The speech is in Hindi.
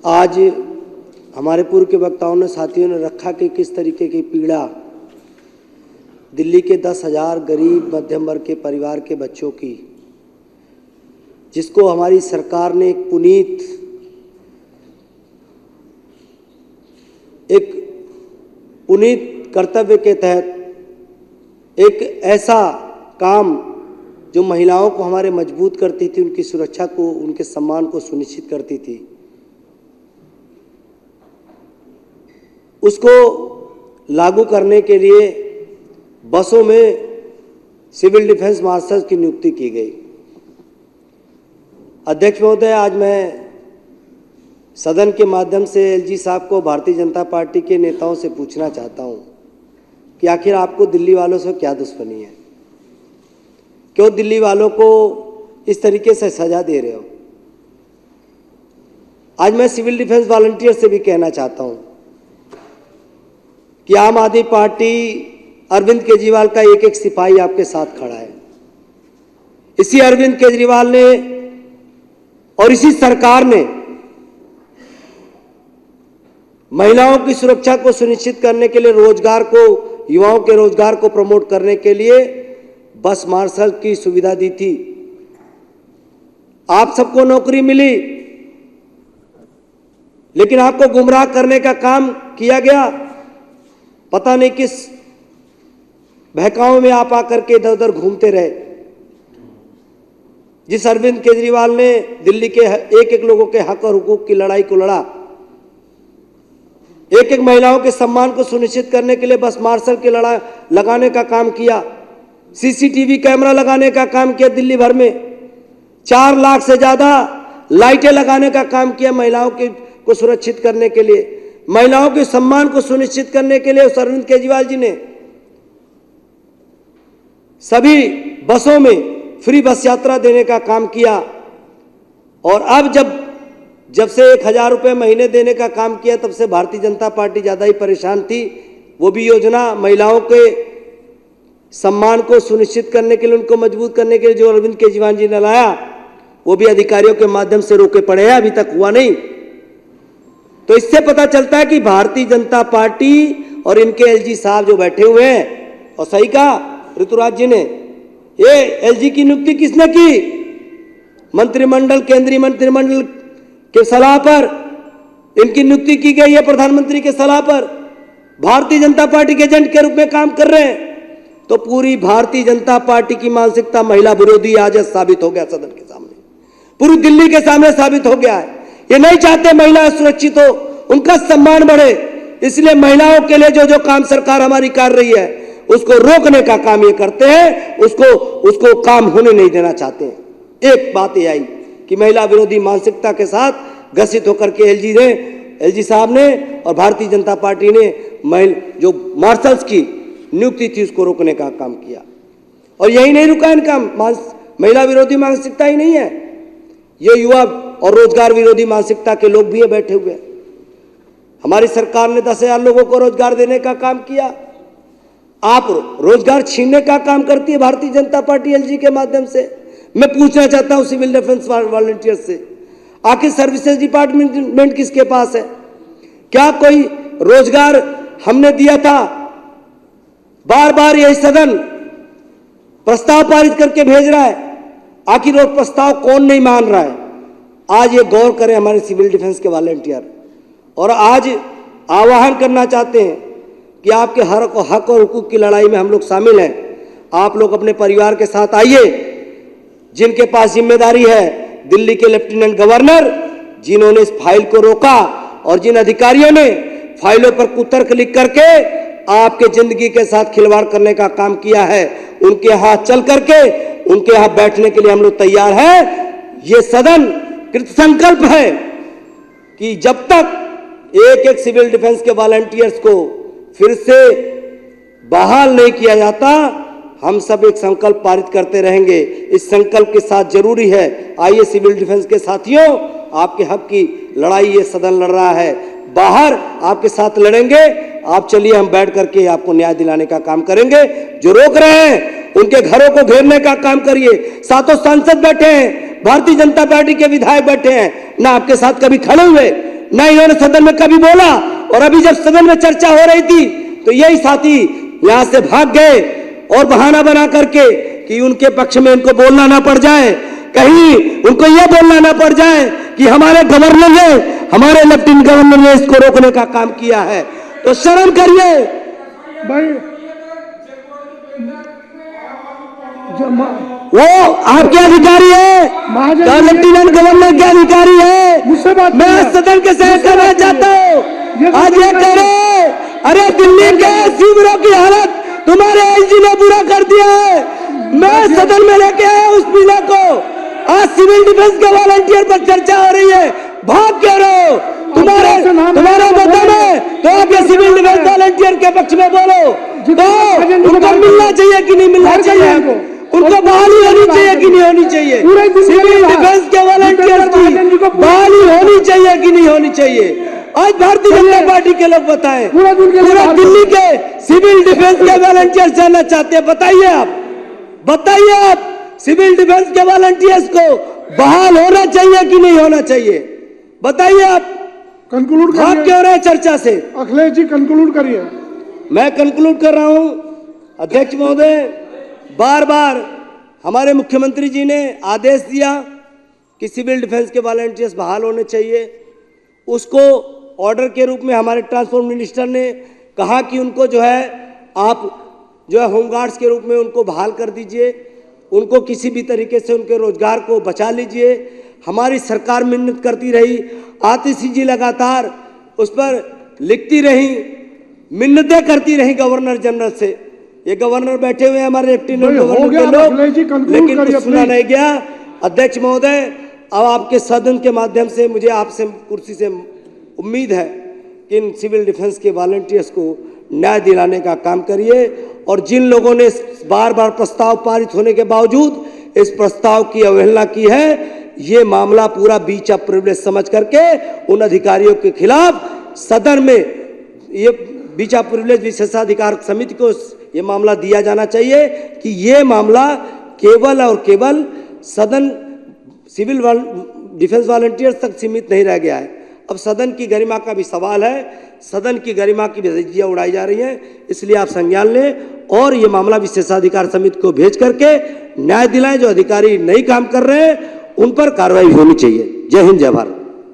आज हमारे पूर्व के वक्ताओं ने साथियों ने रखा कि किस तरीके की पीड़ा दिल्ली के 10,000 गरीब मध्यम वर्ग के परिवार के बच्चों की, जिसको हमारी सरकार ने एक पुनीत कर्तव्य के तहत एक ऐसा काम जो महिलाओं को हमारे मजबूत करती थी, उनकी सुरक्षा को, उनके सम्मान को सुनिश्चित करती थी, उसको लागू करने के लिए बसों में सिविल डिफेंस मार्शल की नियुक्ति की गई। अध्यक्ष महोदय, आज मैं सदन के माध्यम से एलजी साहब को, भारतीय जनता पार्टी के नेताओं से पूछना चाहता हूं कि आखिर आपको दिल्ली वालों से क्या दुश्मनी है? क्यों दिल्ली वालों को इस तरीके से सजा दे रहे हो? आज मैं सिविल डिफेंस वॉलंटियर से भी कहना चाहता हूं कि आम आदमी पार्टी अरविंद केजरीवाल का एक एक सिपाही आपके साथ खड़ा है। इसी अरविंद केजरीवाल ने और इसी सरकार ने महिलाओं की सुरक्षा को सुनिश्चित करने के लिए, रोजगार को, युवाओं के रोजगार को प्रमोट करने के लिए बस मार्शल की सुविधा दी थी। आप सबको नौकरी मिली, लेकिन आपको गुमराह करने का काम किया गया। पता नहीं किस बहकाओं में आप आकर के इधर उधर घूमते रहे। जिस अरविंद केजरीवाल ने दिल्ली के एक एक लोगों के हक और हुकूक की लड़ाई को लड़ा, एक एक महिलाओं के सम्मान को सुनिश्चित करने के लिए बस मार्शल की लड़ाई लगाने का काम किया, सीसीटीवी कैमरा लगाने का काम किया, दिल्ली भर में 4 लाख से ज्यादा लाइटें लगाने का काम किया महिलाओं को सुरक्षित करने के लिए, महिलाओं के सम्मान को सुनिश्चित करने के लिए उस अरविंद केजरीवाल जी ने सभी बसों में फ्री बस यात्रा देने का काम किया। और अब जब से 1,000 रुपये महीने देने का काम किया, तब से भारतीय जनता पार्टी ज्यादा ही परेशान थी। वो भी योजना महिलाओं के सम्मान को सुनिश्चित करने के लिए, उनको मजबूत करने के लिए जो अरविंद केजरीवाल जी ने लाया, वो भी अधिकारियों के माध्यम से रोके पड़े हैं, अभी तक हुआ नहीं। तो इससे पता चलता है कि भारतीय जनता पार्टी और इनके एलजी साहब जो बैठे हुए हैं, और सही कहा ऋतुराज जी ने, ये एलजी की नियुक्ति किसने की? मंत्रिमंडल, केंद्रीय मंत्रिमंडल के सलाह पर इनकी नियुक्ति की गई है, प्रधानमंत्री के सलाह पर। भारतीय जनता पार्टी के एजेंट के रूप में काम कर रहे हैं। तो पूरी भारतीय जनता पार्टी की मानसिकता महिला विरोधी आज साबित हो गया, सदन के सामने, पूरी दिल्ली के सामने साबित हो गया है। ये नहीं चाहते महिला सुरक्षित हो, उनका सम्मान बढ़े, इसलिए महिलाओं के लिए जो काम सरकार हमारी कर रही है उसको रोकने का काम ये करते हैं, उसको काम होने नहीं देना चाहते हैं। एक बात ये आई कि महिला विरोधी मानसिकता के साथ घसित होकर के एलजी साहब ने और भारतीय जनता पार्टी ने जो मार्शल्स की नियुक्ति थी उसको रोकने का काम किया। और यही नहीं रुका इनका, महिला विरोधी मानसिकता ही नहीं है, ये युवा और रोजगार विरोधी मानसिकता के लोग भी है बैठे हुए। हमारी सरकार ने 10,000 लोगों को रोजगार देने का काम किया। आप रोजगार छीनने का काम करती है भारतीय जनता पार्टी एलजी के माध्यम से। मैं पूछना चाहता हूं सिविल डिफेंस वॉलंटियर से, आखिर सर्विसेज डिपार्टमेंट किसके पास है? क्या कोई रोजगार हमने दिया था? बार बार यही सदन प्रस्ताव पारित करके भेज रहा है, आखिर वो प्रस्ताव कौन नहीं मान रहा है? आज ये गौर करें हमारे सिविल डिफेंस के वॉलंटियर, और आज आह्वान करना चाहते हैं कि आपके हक और हुकूक की लड़ाई में हम लोग शामिल हैं। आप लोग अपने परिवार के साथ आइए। जिनके पास जिम्मेदारी है, दिल्ली के लेफ्टिनेंट गवर्नर जिन्होंने इस फाइल को रोका, और जिन अधिकारियों ने फाइलों पर कुतर्क लिख करके आपके जिंदगी के साथ खिलवाड़ करने का काम किया है, उनके हाथ चल करके उनके यहां बैठने के लिए हम लोग तैयार हैं। ये सदन कृत संकल्प है कि जब तक एक एक सिविल डिफेंस के वॉलंटियर्स को फिर से बहाल नहीं किया जाता, हम सब एक संकल्प पारित करते रहेंगे। इस संकल्प के साथ जरूरी है, आइए सिविल डिफेंस के साथियों, आपके हक की लड़ाई ये सदन लड़ रहा है, बाहर आपके साथ लड़ेंगे। आप चलिए, हम बैठ करके आपको न्याय दिलाने का काम करेंगे। जो रोक रहे हैं उनके घरों को घेरने का काम करिए। सातों सांसद बैठे हैं, भारतीय जनता पार्टी के विधायक बैठे हैं, ना आपके साथ कभी खड़े हुए, ना इन्होंने सदन में कभी बोला। और अभी जब सदन में चर्चा हो रही थी तो यही साथी यहां से भाग गए और बहाना बना करके कि उनके पक्ष में इनको बोलना ना पड़ जाए, कहीं उनको यह बोलना ना पड़ जाए कि हमारे गवर्नर ने, हमारे लेफ्टिनेंट गवर्नर ने इसको रोकने का काम किया है। तो शर्म करिए भाई। वो आपके अधिकारी है, लेफ्टिनेंट गवर्नर के अधिकारी है। मुझसे बात मैं सदन के सहयोग करना चाहता हूँ। आज ये कह रहे, अरे दिल्ली के शिविरों की हालत तुम्हारे आईजी ने बुरा कर दिया है। मैं सदन में लेके आया उस पीला को। आज सिविल डिफेंस के वॉलंटियर पर चर्चा हो रही है, भाग क्यों रहे हो? तुम्हारे बदन में तो आप ये सिविल डिफेंस वॉलंटियर के पक्ष में बोलो। तो उनको मिलना चाहिए कि नहीं मिलना चाहिए? उनको बहाली होनी चाहिए कि नहीं होनी चाहिए? सिविल डिफेंस के वॉलंटियर्स की बहाली होनी चाहिए कि नहीं होनी चाहिए? आज भारतीय जनता पार्टी के लोग बताएं, पूरा दिल्ली के सिविल डिफेंस के वॉलंटियर्स जानना चाहते हैं। बताइए आप सिविल डिफेंस के वॉलंटियर्स को बहाल होना चाहिए कि नहीं होना चाहिए? बताइए आप। कंक्लूड भाग क्यों रहे चर्चा से? अखिलेश जी कंक्लूड करिए। मैं कंक्लूड कर रहा हूं। अध्यक्ष महोदय, बार बार हमारे मुख्यमंत्री जी ने आदेश दिया कि सिविल डिफेंस के वॉलंटियर्स बहाल होने चाहिए। उसको ऑर्डर के रूप में हमारे ट्रांसपोर्ट मिनिस्टर ने कहा कि उनको जो है आप जो है होमगार्ड्स के रूप में उनको बहाल कर दीजिए, उनको किसी भी तरीके से उनके रोजगार को बचा लीजिए। हमारी सरकार मिन्नत करती रही, आतिशी जी लगातार उस पर लिखती रही, मिन्नतें करती रही गवर्नर जनरल से। ये गवर्नर बैठे हुए हैं हमारे लेफ्टिनेंट गवर्नर के लोग, लेकिन कुछ सुना नहीं गया। अध्यक्ष महोदय, अब आपके सदन के माध्यम से मुझे आपसे कुर्सी से उम्मीद है कि इन सिविल डिफेंस के वॉलंटियर्स को न्याय दिलाने का काम करिए। और जिन लोगों ने बार बार प्रस्ताव पारित होने के बावजूद इस प्रस्ताव की अवहेलना की है, ये मामला पूरा बीच ऑफ प्रिविलेज समझ करके उन अधिकारियों के खिलाफ सदन में ये बीच ऑफ प्रिविलेज विशेषाधिकार समिति को ये मामला दिया जाना चाहिए कि ये मामला केवल और केवल सदन सिविल डिफेंस वॉलंटियर्स तक सीमित नहीं रह गया है। अब सदन की गरिमा का भी सवाल है, सदन की गरिमा की धज्जियां उड़ाई जा रही हैं। इसलिए आप संज्ञान लें और ये मामला विशेषाधिकार समिति को भेज करके न्याय दिलाएं। जो अधिकारी नहीं काम कर रहे हैं उन पर कार्रवाई होनी चाहिए। जय हिंद, जय भारत।